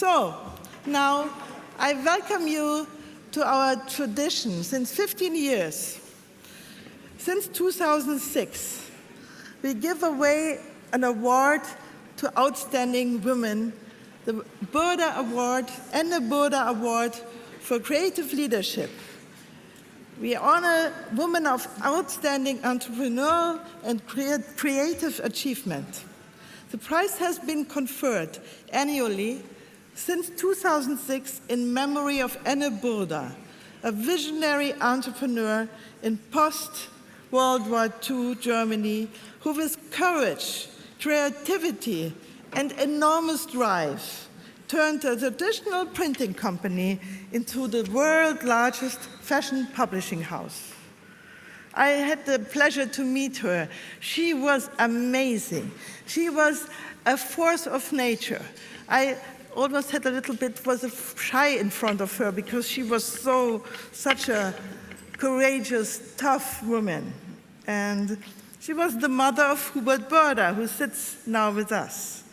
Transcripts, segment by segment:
So, now I welcome you to our tradition since 15 years. Since 2006, we give away an award to outstanding women, the Burda Award and the Burda Award for creative leadership. We honor women of outstanding entrepreneurial and creative achievement. The prize has been conferred annually since 2006 in memory of Aenne Burda, a visionary entrepreneur in post-World War II Germany who with courage, creativity, and enormous drive turned a traditional printing company into the world's largest fashion publishing house. I had the pleasure to meet her. She was amazing. She was a force of nature. I almost had a little bit, was shy in front of her because she was such a courageous, tough woman. And she was the mother of Hubert Burda, who sits now with us.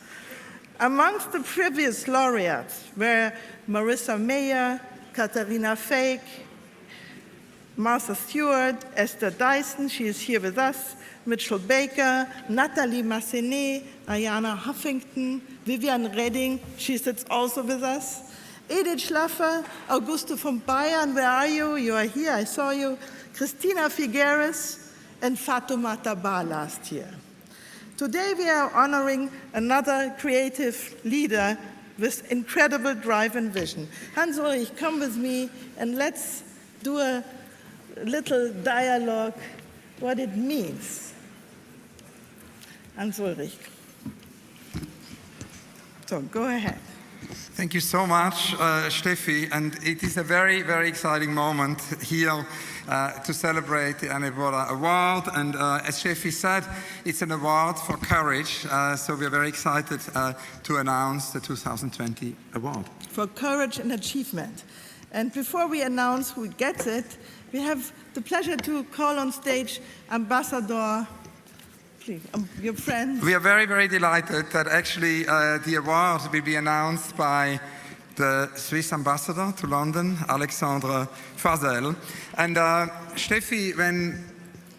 Amongst the previous laureates were Marissa Mayer, Katharina Fake, Martha Stewart, Esther Dyson, she is here with us, Mitchell Baker, Nathalie Massenet, Ayana Huffington, Vivian Redding, she sits also with us, Edith Schlaffer, Augusto von Bayern, where are you? You are here, I saw you, Christina Figueres, and Fatoumata Ba last year. Today we are honoring another creative leader with incredible drive and vision. Hans-Ulrich, come with me and let's do a little dialogue, what it means. Hans-Ulrich. So go ahead. Thank you so much, Steffi, and it is a very, very exciting moment here to celebrate the Aenne Burda Award, and as Steffi said, it's an award for courage, so we're very excited to announce the 2020 award. For courage and achievement. And before we announce who gets it, we have the pleasure to call on stage Ambassador, please, your friend. We are very, very delighted that actually the award will be announced by the Swiss ambassador to London, Alexandre Fasel. And Steffi, when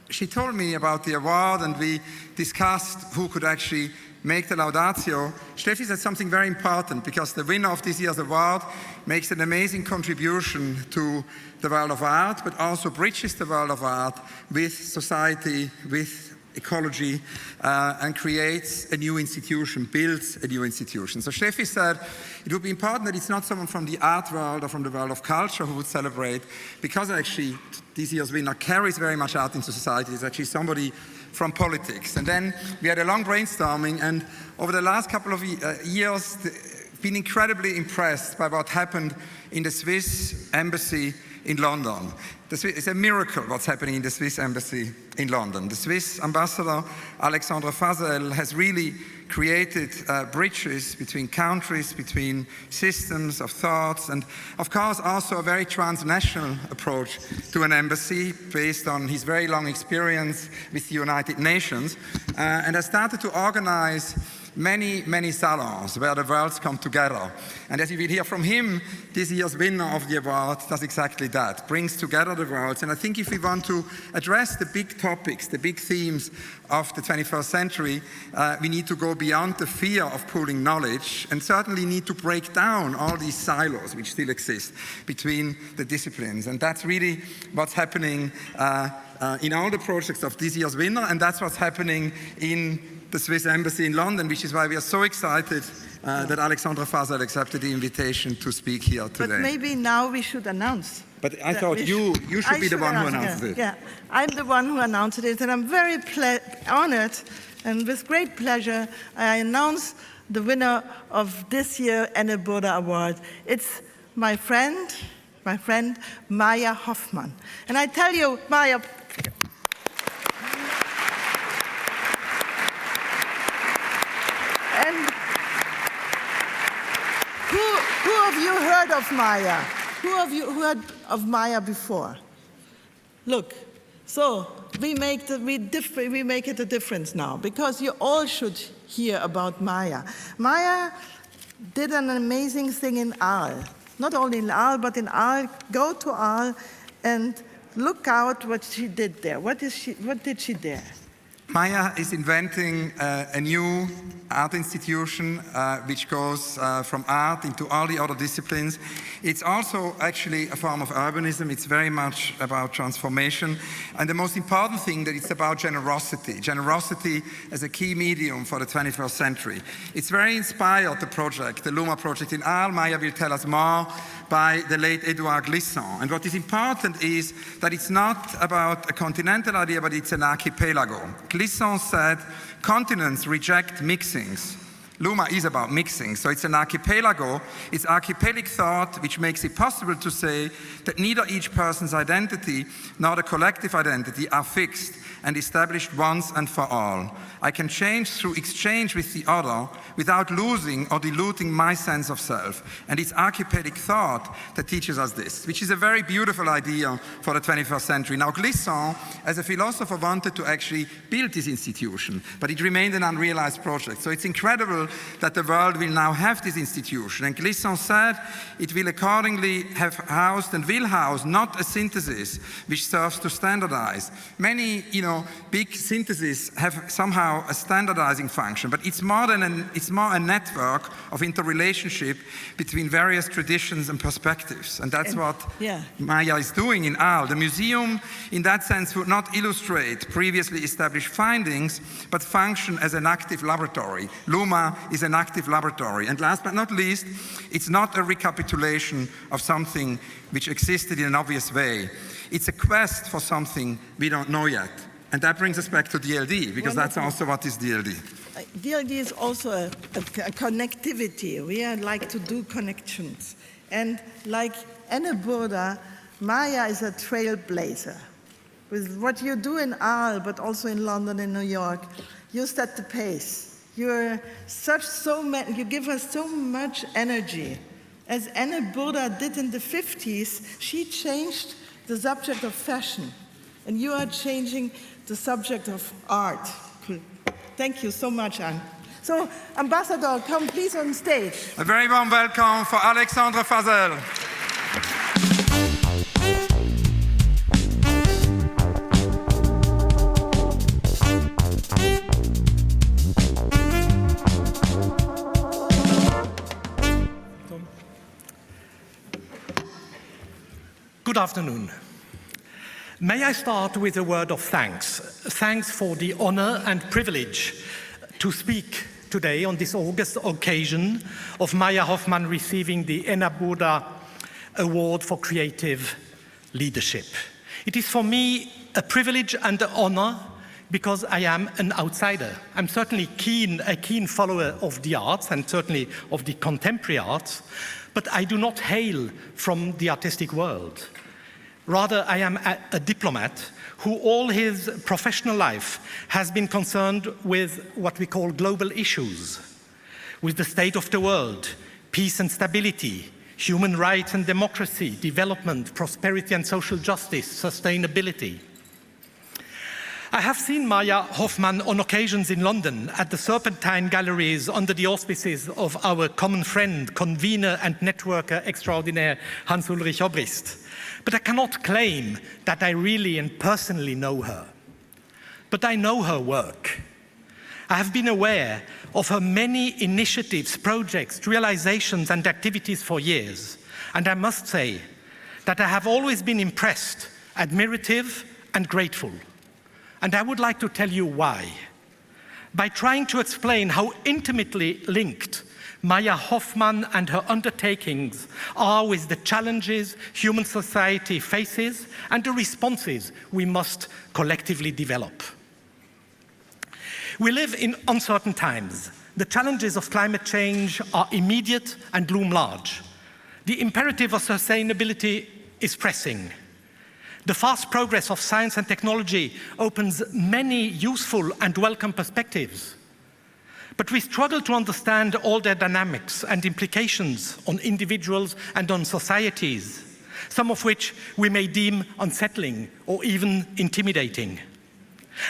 she told me about the award and we discussed who could actually make the Laudatio, Steffi said something very important, because the winner of this year's award makes an amazing contribution to the world of art, but also bridges the world of art with society, with ecology, and creates a new institution, builds a new institution. So Steffi said it would be important that it's not someone from the art world or from the world of culture who would celebrate, because actually this year's winner carries very much art into society. It's actually somebody from politics. And then we had a long brainstorming, and over the last couple of years, been incredibly impressed by what happened in the Swiss embassy in London. It's a miracle what's happening in the Swiss embassy in London. The Swiss ambassador, Alexandre Fasel, has really created bridges between countries, between systems of thoughts, and of course also a very transnational approach to an embassy based on his very long experience with the United Nations, and has started to organize many salons where the worlds come together. And as you will hear from him, this year's winner of the award does exactly that, brings together the worlds. And I think if we want to address the big topics, the big themes of the 21st century, we need to go beyond the fear of pooling knowledge, and certainly need to break down all these silos which still exist between the disciplines. And that's really what's happening in all the projects of this year's winner, and that's what's happening in the Swiss Embassy in London, which is why we are so excited that Alexandre Fasel accepted the invitation to speak here today. But maybe now we should announce. But I thought you should be the one who announced it. Yeah, I'm the one who announced it, and I'm very honored, and with great pleasure, I announce the winner of this year's Aenne Burda Award. It's my friend Maja Hoffman. And I tell you, Maja, who of you heard of Maja? Who of you heard of Maja before? Look, so we make it a difference now, because you all should hear about Maja. Maja did an amazing thing in Aal. Not only in Aal, but in Aal. Go to Aal and look out what she did there. What did she there? Maja is inventing a new art institution which goes from art into all the other disciplines. It's also actually a form of urbanism. It's very much about transformation. And the most important thing that it's about generosity. Generosity as a key medium for the 21st century. It's very inspired, the project, the Luma project in Arles. Maja will tell us more, by the late Edouard Glissant. And what is important is that it's not about a continental idea, but it's an archipelago. Glissant said, continents reject mixings. Luma is about mixing, so it's an archipelago. It's archipelagic thought which makes it possible to say that neither each person's identity nor the collective identity are fixed and established once and for all. I can change through exchange with the other without losing or diluting my sense of self. And it's archipelagic thought that teaches us this, which is a very beautiful idea for the 21st century. Now, Glissant, as a philosopher, wanted to actually build this institution, but it remained an unrealized project. So it's incredible that the world will now have this institution. And Glissant said it will accordingly have housed and will house not a synthesis which serves to standardize. Many, big syntheses have somehow a standardizing function, but it's more a network of interrelationship between various traditions and perspectives. And that's what Maja is doing in Arles. The museum, in that sense, would not illustrate previously established findings, but function as an active laboratory. Luma is an active laboratory. And last but not least, it's not a recapitulation of something which existed in an obvious way. It's a quest for something we don't know yet. And that brings us back to DLD, because that's also what is DLD. DLD is also a connectivity. We like to do connections. And like Aenne Burda, Maja is a trailblazer. With what you do in Arles, but also in London and New York, you set the pace. You give us so much energy. As Aenne Burda did in the 50s, she changed the subject of fashion. And you are changing the subject of art. Thank you so much, Aenne. So, Ambassador, come please on stage. A very warm welcome for Alexandre Fasel. Good afternoon. May I start with a word of thanks. Thanks for the honor and privilege to speak today on this August occasion of Maja Hoffman receiving the Aenne Burda Award for Creative Leadership. It is for me a privilege and an honor because I am an outsider. I'm certainly a keen follower of the arts and certainly of the contemporary arts, but I do not hail from the artistic world. Rather, I am a diplomat who all his professional life has been concerned with what we call global issues, with the state of the world, peace and stability, human rights and democracy, development, prosperity and social justice, sustainability. I have seen Maja Hoffman on occasions in London at the Serpentine galleries under the auspices of our common friend, convener and networker extraordinaire Ulrich Obrist. But I cannot claim that I really and personally know her. But I know her work. I have been aware of her many initiatives, projects, realizations and activities for years. And I must say that I have always been impressed, admirative and grateful. And I would like to tell you why. By trying to explain how intimately linked Maja Hoffman and her undertakings are with the challenges human society faces and the responses we must collectively develop. We live in uncertain times. The challenges of climate change are immediate and loom large. The imperative of sustainability is pressing. The fast progress of science and technology opens many useful and welcome perspectives. But we struggle to understand all their dynamics and implications on individuals and on societies, some of which we may deem unsettling or even intimidating.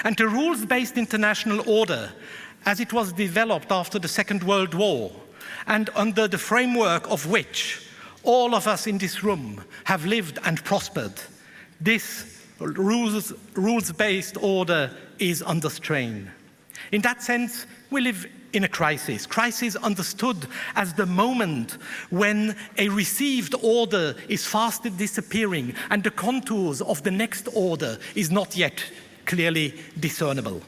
And the rules-based international order, as it was developed after the Second World War, and under the framework of which all of us in this room have lived and prospered, this rules-based order is under strain. In that sense, we live in a crisis. Crisis understood as the moment when a received order is fast disappearing and the contours of the next order is not yet clearly discernible.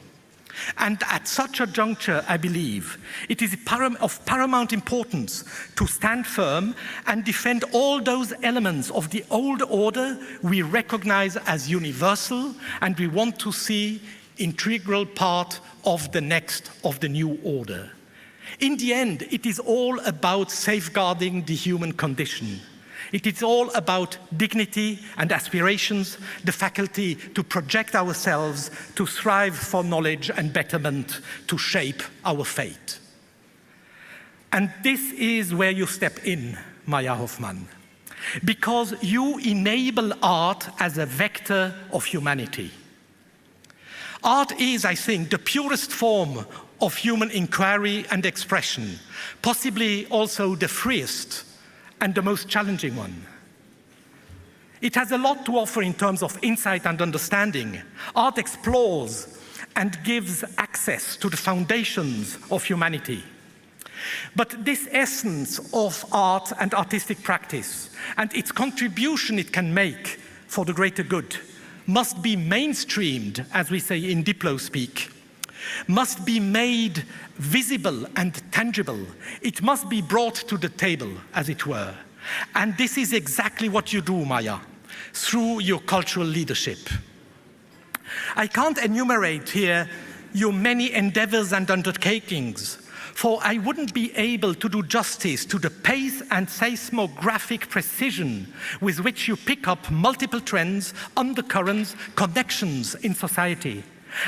And at such a juncture, I believe, it is of paramount importance to stand firm and defend all those elements of the old order we recognize as universal and we want to see integral part of the new order. In the end, it is all about safeguarding the human condition. It is all about dignity and aspirations, the faculty to project ourselves, to strive for knowledge and betterment, to shape our fate. And this is where you step in, Maja Hoffman, because you enable art as a vector of humanity. Art is, I think, the purest form of human inquiry and expression, possibly also the freest and the most challenging one. It has a lot to offer in terms of insight and understanding. Art explores and gives access to the foundations of humanity. But this essence of art and artistic practice and its contribution it can make for the greater good must be mainstreamed, as we say in Diplo speak, must be made visible and tangible. It must be brought to the table, as it were. And this is exactly what you do, Maja, through your cultural leadership. I can't enumerate here your many endeavors and undertakings, for I wouldn't be able to do justice to the pace and seismographic precision with which you pick up multiple trends, undercurrents, connections in society.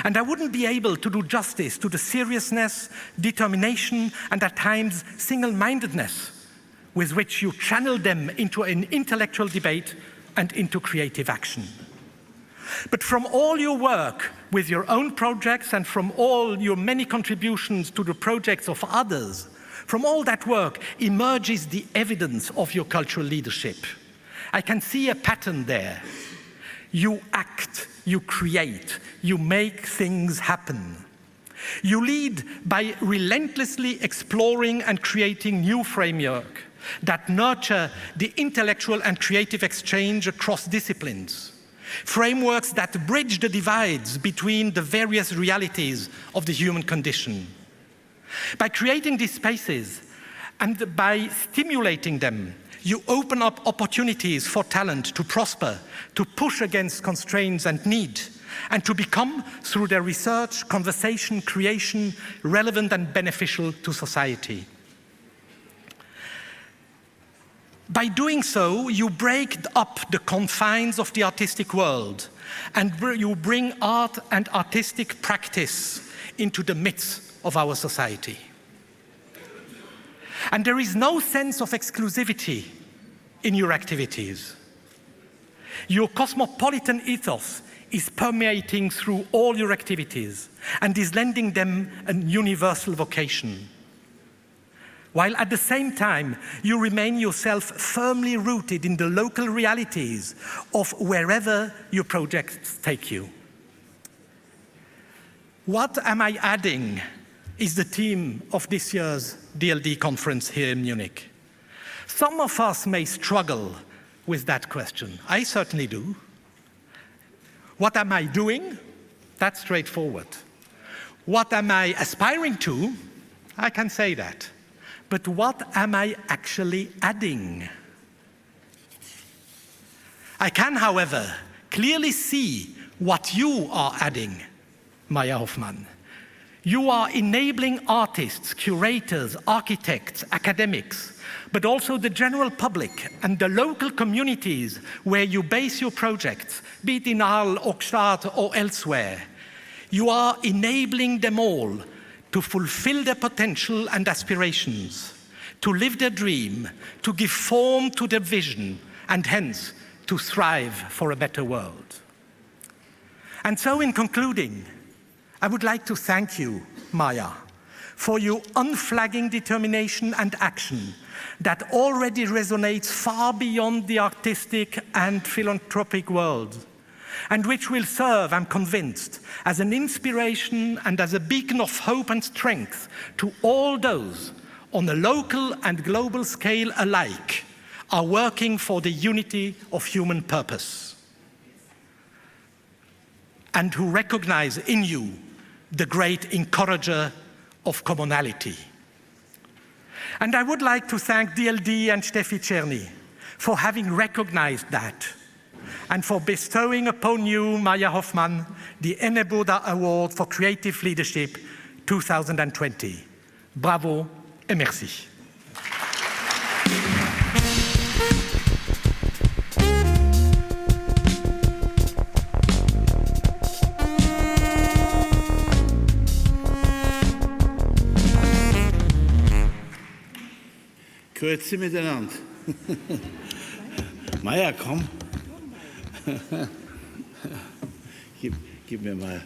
And I wouldn't be able to do justice to the seriousness, determination, and at times single-mindedness with which you channel them into an intellectual debate and into creative action. But from all your work with your own projects and from all your many contributions to the projects of others, from all that work emerges the evidence of your cultural leadership. I can see a pattern there. You act, you create, you make things happen. You lead by relentlessly exploring and creating new framework that nurture the intellectual and creative exchange across disciplines. Frameworks that bridge the divides between the various realities of the human condition. By creating these spaces and by stimulating them, you open up opportunities for talent to prosper, to push against constraints and need, and to become, through their research, conversation, creation, relevant and beneficial to society. By doing so, you break up the confines of the artistic world and you bring art and artistic practice into the midst of our society. And there is no sense of exclusivity in your activities. Your cosmopolitan ethos is permeating through all your activities and is lending them a universal vocation. While at the same time, you remain yourself firmly rooted in the local realities of wherever your projects take you. What am I adding is the theme of this year's DLD conference here in Munich. Some of us may struggle with that question. I certainly do. What am I doing? That's straightforward. What am I aspiring to? I can say that. But what am I actually adding? I can, however, clearly see what you are adding, Maja Hoffman. You are enabling artists, curators, architects, academics, but also the general public and the local communities where you base your projects, be it in Arles, Oxford, or elsewhere. You are enabling them all to fulfill their potential and aspirations, to live their dream, to give form to their vision, and hence to thrive for a better world. And so in concluding, I would like to thank you, Maja, for your unflagging determination and action that already resonates far beyond the artistic and philanthropic world, and which will serve, I'm convinced, as an inspiration and as a beacon of hope and strength to all those on a local and global scale alike are working for the unity of human purpose, and who recognize in you the great encourager of commonality. And I would like to thank DLD and Steffi Czerny for having recognized that and for bestowing upon you, Maja Hoffman, the Aenne Burda Award for Creative Leadership 2020. Bravo et merci. Grüezi miteinander. Maja, komm. Gib mir mal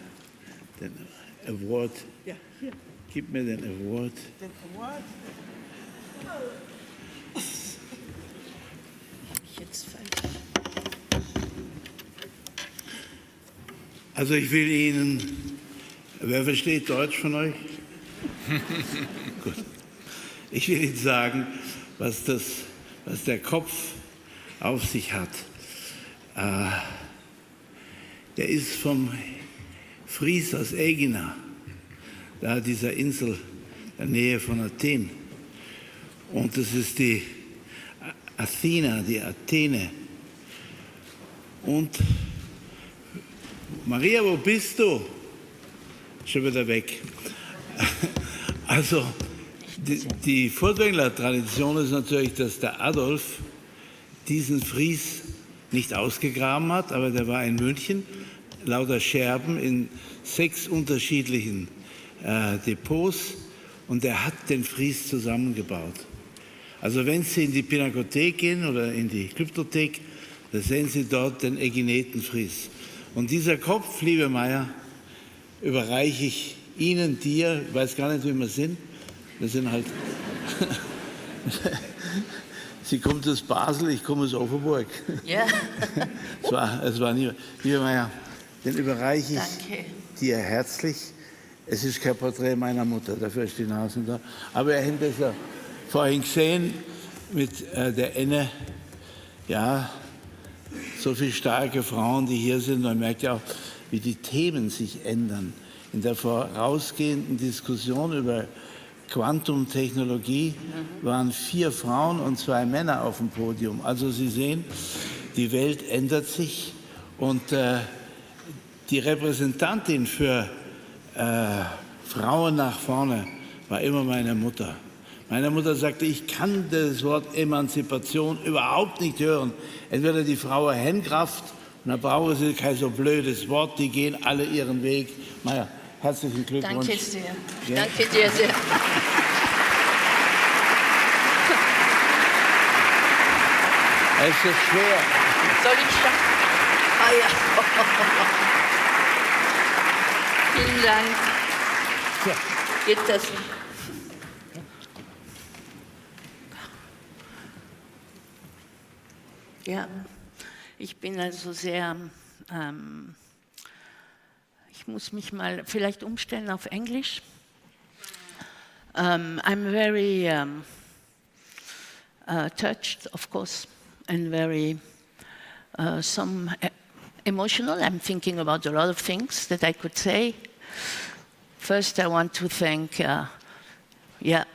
den Award. Ja, hier. Gib mir den Award. Den Award. Jetzt falsch. Also ich will Ihnen, wer versteht Deutsch von euch? Gut. Ich will Ihnen sagen, was der Kopf auf sich hat. Der ist vom Fries aus Aenne, da dieser Insel in der Nähe von Athen. Und das ist die Athena, die Athene. Und Maria, wo bist du? Schon wieder weg. Also, die Furtwängler-Tradition ist natürlich, dass der Adolf diesen Fries nicht ausgegraben hat, aber der war in München, lauter Scherben in 6 unterschiedlichen Depots, und er hat den Fries zusammengebaut. Also wenn Sie in die Pinakothek gehen oder in die Glyptothek, da sehen Sie dort den Egineten-Fries. Und dieser Kopf, liebe Maja, überreiche ich Ihnen, dir, ich weiß gar nicht, wie wir sind. Wir sind halt, sie kommt aus Basel, ich komme aus Offenburg. Ja. Es war nie, liebe Maja, den überreiche ich dir herzlich. Es ist kein Porträt meiner Mutter, dafür ist die Nase da. Aber ihr habt es ja vorhin gesehen mit der Aenne, ja, so viele starke Frauen, die hier sind. Man merkt ja auch, wie die Themen sich ändern. In der vorausgehenden Diskussion über Quantumtechnologie waren 4 Frauen und 2 Männer auf dem Podium. Also Sie sehen, die Welt ändert sich, und die Repräsentantin für Frauen nach vorne war immer meine Mutter. Meine Mutter sagte, ich kann das Wort Emanzipation überhaupt nicht hören. Entweder die Frau Hennkraft, und dann brauchen sie kein so blödes Wort, die gehen alle ihren Weg. Maja, herzlichen Glückwunsch. Danke sehr. Ja. Danke dir sehr. Es ist schwer. Soll ich schon? Ah ja. Vielen Dank. Ja. Geht das? Ja, ich bin also sehr, ich muss mich mal vielleicht umstellen auf Englisch. I'm very touched, of course, and very emotional. I'm thinking about a lot of things that I could say. First, I want to thank,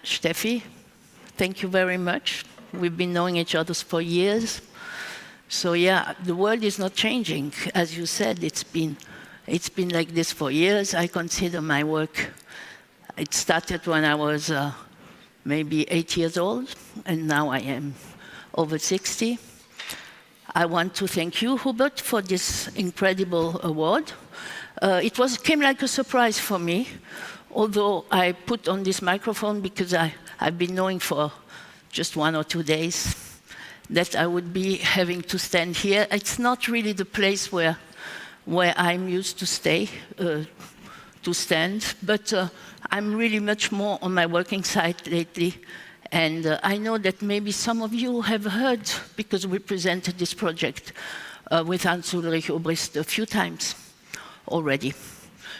Steffi. Thank you very much. We've been knowing each other for years. So yeah, the world is not changing. As you said, it's been like this for years. I consider my work, it started when I was maybe 8 years old, and now I am over 60. I want to thank you, Hubert, for this incredible award. It came like a surprise for me, although I put on this microphone because I've been knowing for just 1 or 2 days that I would be having to stand here. It's not really the place where I'm used to stay, to to stand, but I'm really much more on my working side lately. And I know that maybe some of you have heard, because we presented this project with Ulrich Obrist a few times already.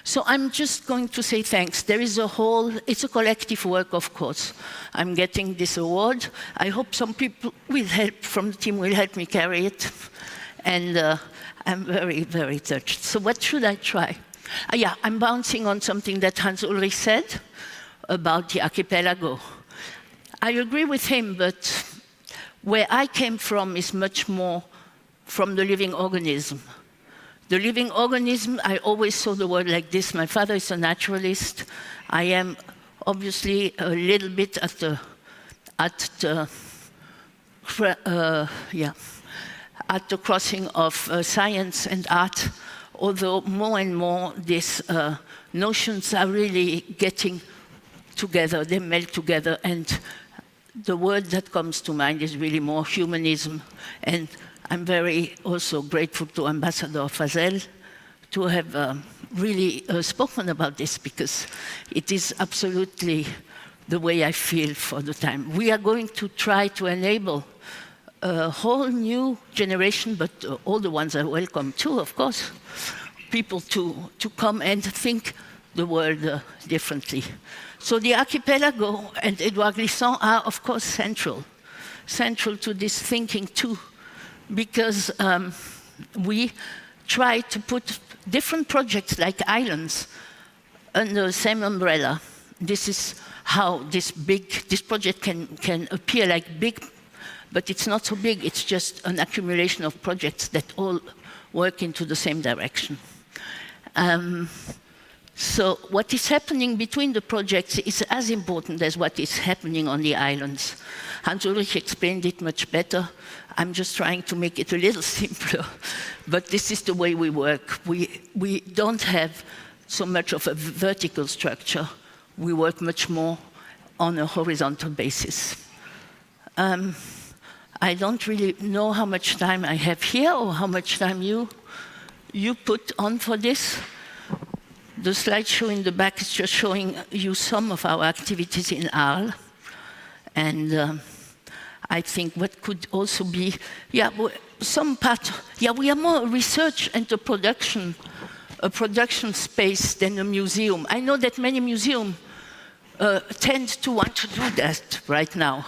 So I'm just going to say thanks. There is it's a collective work, of course. I'm getting this award. I hope some people from the team will help me carry it. And I'm very, very touched. So what should I try? Yeah, I'm bouncing on something that Hans Ulrich said about the archipelago. I agree with him, but where I came from is much more from the living organism. The living organism, I always saw the word like this. My father is a naturalist. I am obviously a little bit at the crossing of science and art, although more and more these notions are really getting together, they melt together, and the word that comes to mind is really more humanism. And I'm very also grateful to Ambassador Fasel to have really spoken about this, because it is absolutely the way I feel for the time. We are going to try to enable a whole new generation, but all the ones are welcome too, of course, people to come and think the world differently. So the archipelago and Edouard Glissant are, of course, central to this thinking too, because we try to put different projects like islands under the same umbrella. This is how this project can appear like big, but it's not so big. It's just an accumulation of projects that all work into the same direction. So what is happening between the projects is as important as what is happening on the islands. Hans Ulrich explained it much better. I'm just trying to make it a little simpler, but this is the way we work. We don't have so much of a vertical structure. We work much more on a horizontal basis. I don't really know how much time I have here or how much time you put on for this. The slideshow in the back is just showing you some of our activities in Arles. And I think what could also be, some part, we are more research and a production space than a museum. I know that many museums tend to want to do that right now.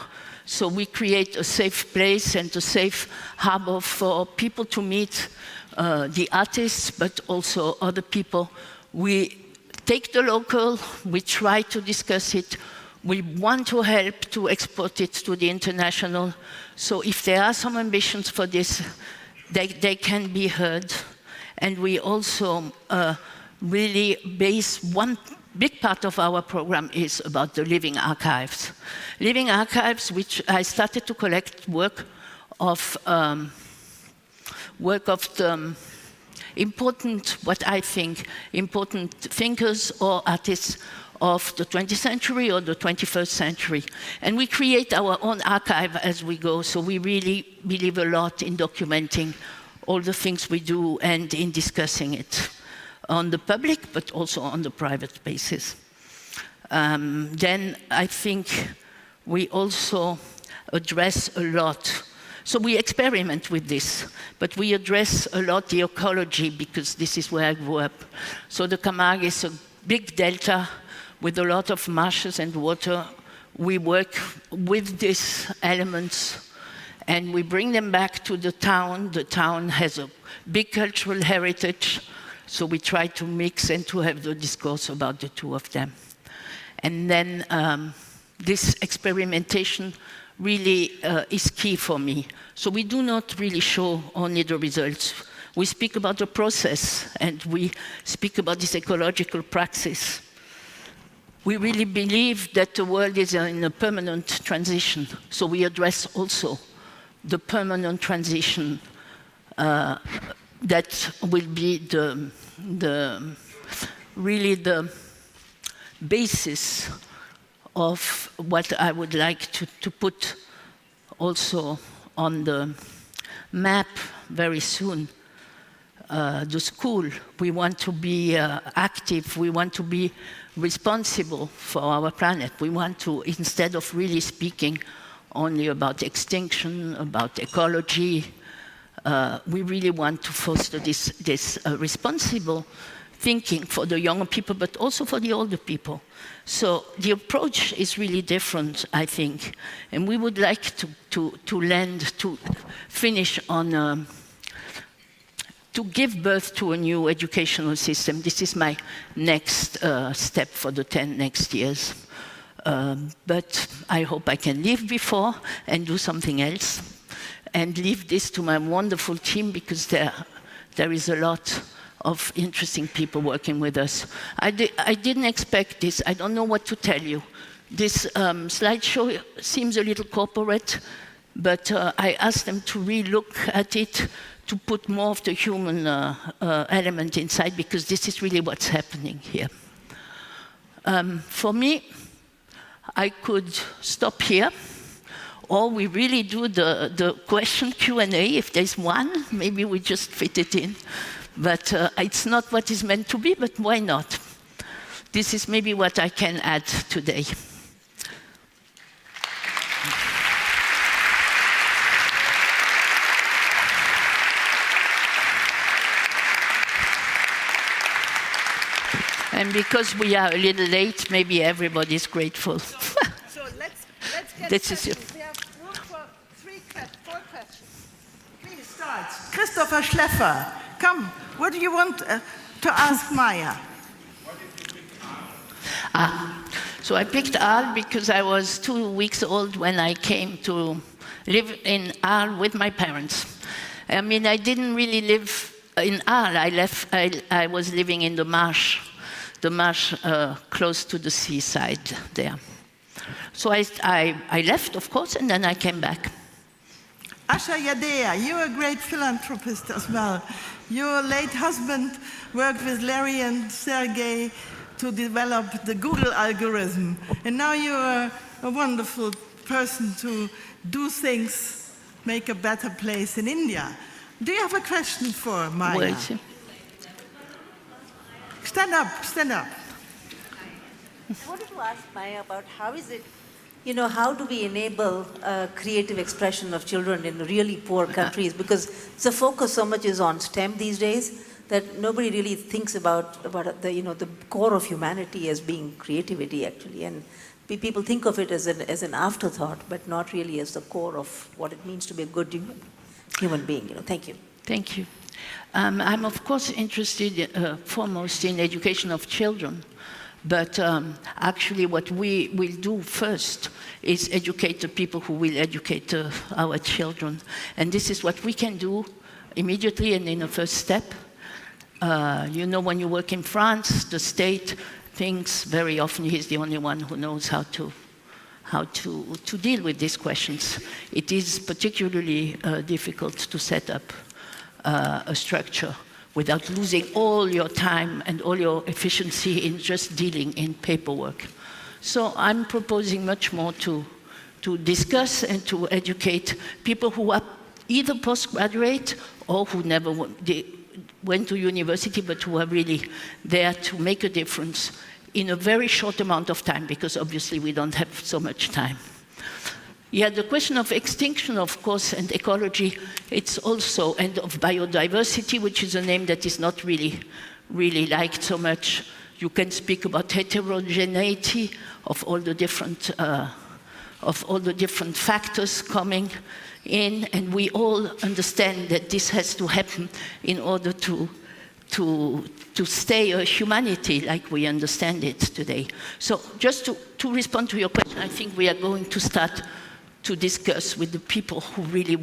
So we create a safe place and a safe harbor for people to meet the artists, but also other people. We take the local, we try to discuss it, we want to help to export it to the international. So if there are some ambitions for this, they can be heard. And we also really base one big part of our program is about the living archives. Living archives, which I started to collect work of the important, what I think, important thinkers or artists of the 20th century or the 21st century. And we create our own archive as we go, so we really believe a lot in documenting all the things we do and in discussing it on the public, but also on the private basis. Then I think we also address a lot. So we experiment with this, but we address a lot the ecology, because this is where I grew up. So the Camargue is a big delta with a lot of marshes and water. We work with these elements and we bring them back to the town. The town has a big cultural heritage, so we try to mix and to have the discourse about the two of them. And then this experimentation really is key for me. So we do not really show only the results. We speak about the process and we speak about this ecological praxis. We really believe that the world is in a permanent transition. So we address also the permanent transition that will be really the basis of what I would like to put also on the map very soon. the school. We want to be active. We want to be responsible for our planet. We want to, instead of really speaking only about extinction, about ecology, we really want to foster this responsible thinking for the younger people, but also for the older people. So the approach is really different, I think. And we would like to finish on, to give birth to a new educational system. This is my next step for the 10 next years. But I hope I can leave before and do something else and leave this to my wonderful team, because there is a lot of interesting people working with us. I didn't expect this. I don't know what to tell you. This slideshow seems a little corporate, but I asked them to re-look at it, to put more of the human element inside, because this is really what's happening here. For me, I could stop here, or we really do the question Q&A. If there's one, maybe we just fit it in. But it's not what is meant to be, but why not? This is maybe what I can add today. And because we are a little late, maybe everybody's grateful. So let's get questions. We have room for 4 questions. Please start. Christopher Schleffer, come. What do you want to ask Maja? So I picked Arles because I was 2 weeks old when I came to live in Arles with my parents. I mean, I didn't really live in Arles. I was living in the marsh close to the seaside there. So I left, of course, and then I came back. Asha Yadea, you're a great philanthropist as well. Your late husband worked with Larry and Sergey to develop the Google algorithm. And now you're a wonderful person to do things, make a better place in India. Do you have a question for Maja? Wait. Stand up, stand up. I wanted to ask Maja about how is it, how do we enable creative expression of children in really poor countries? Because the focus so much is on STEM these days that nobody really thinks about the core of humanity as being creativity, actually. And people think of it as an afterthought, but not really as the core of what it means to be a good human being. Thank you. Thank you. I'm, of course, interested foremost in education of children. But actually what we will do first is educate the people who will educate our children. And this is what we can do immediately and in a first step. When you work in France, the state thinks very often he's the only one who knows how to deal with these questions. It is particularly difficult to set up a structure without losing all your time and all your efficiency in just dealing in paperwork. So I'm proposing much more to discuss and to educate people who are either postgraduate or who never went to university, but who are really there to make a difference in a very short amount of time, because obviously we don't have so much time. Yeah, the question of extinction, of course, and ecology, it's also, and of biodiversity, which is a name that is not really liked so much. You can speak about heterogeneity of all the different factors coming in, and we all understand that this has to happen in order to stay a humanity like we understand it today. So just to respond to your question, I think we are going to start to discuss with the people who really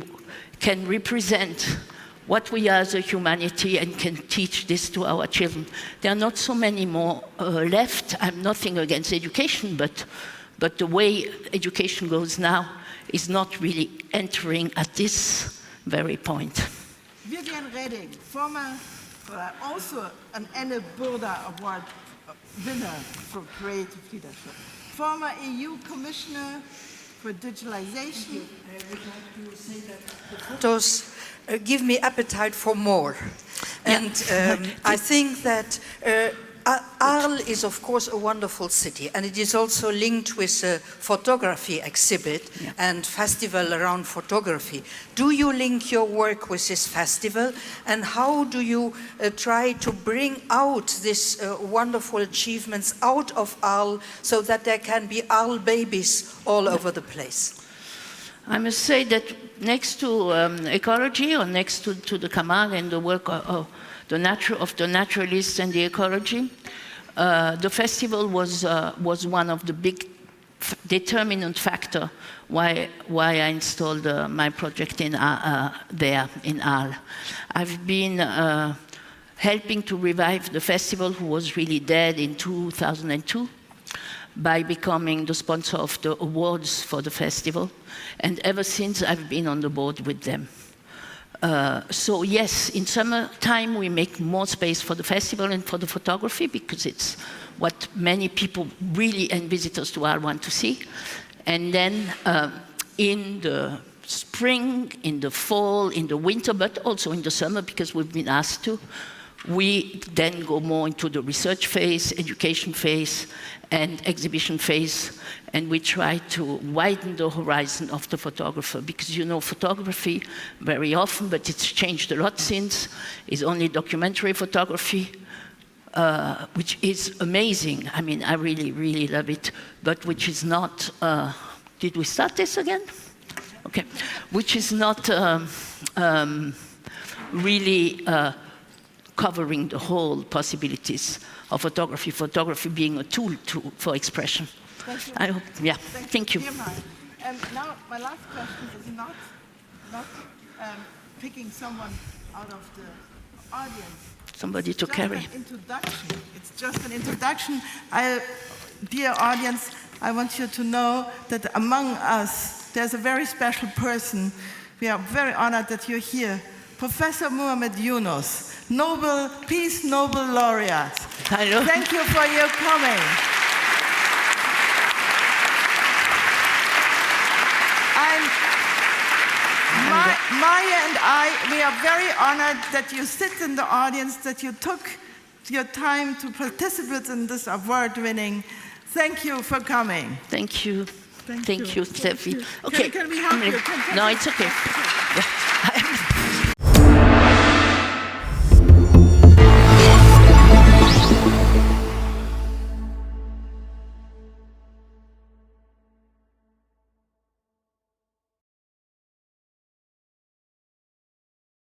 can represent what we are as a humanity and can teach this to our children. There are not so many more left. I'm nothing against education, but the way education goes now is not really entering at this very point. Vivian Redding, former, also an Aenne Burda Award winner for creative leadership, former EU Commissioner for digitalization. I would like to say that the photos give me appetite for more. And I think that Arles is, of course, a wonderful city, and it is also linked with a photography exhibit and festival around photography. Do you link your work with this festival, and how do you try to bring out these wonderful achievements out of Arles so that there can be Arles babies all over the place? I must say that next to ecology, or next to the Camargue and the work of the naturalists and the ecology, the festival was one of the big determinant factor why I installed my project in there in Arles. I've been helping to revive the festival, who was really dead in 2002, by becoming the sponsor of the awards for the festival. And ever since, I've been on the board with them. So yes, in summertime, we make more space for the festival and for the photography, because it's what many people really, and visitors to Arles, want to see. And then in the spring, in the fall, in the winter, but also in the summer, because we've been asked to, we then go more into the research phase, education phase, and exhibition phase, and we try to widen the horizon of the photographer, because you know photography very often, but it's changed a lot since, is only documentary photography, which is amazing. I mean, I really, really love it, but which is not, did we start this again? Okay, which is not really covering the whole possibilities of photography, photography being a tool for expression. Thank you. I hope, yeah, thank you. And now my last question is not picking someone out of the audience. Somebody to carry. An introduction. It's just an introduction. Dear audience, I want you to know that among us, there's a very special person. We are very honored that you're here. Professor Muhammad Yunus, Peace Nobel Laureate. Hello. Thank you for your coming. Maja and we are very honored that you sit in the audience, that you took your time to participate in this award-winning. Thank you for coming. Thank you. Thank you, Steffi. Okay. Can we help you? No, it's okay. Yeah.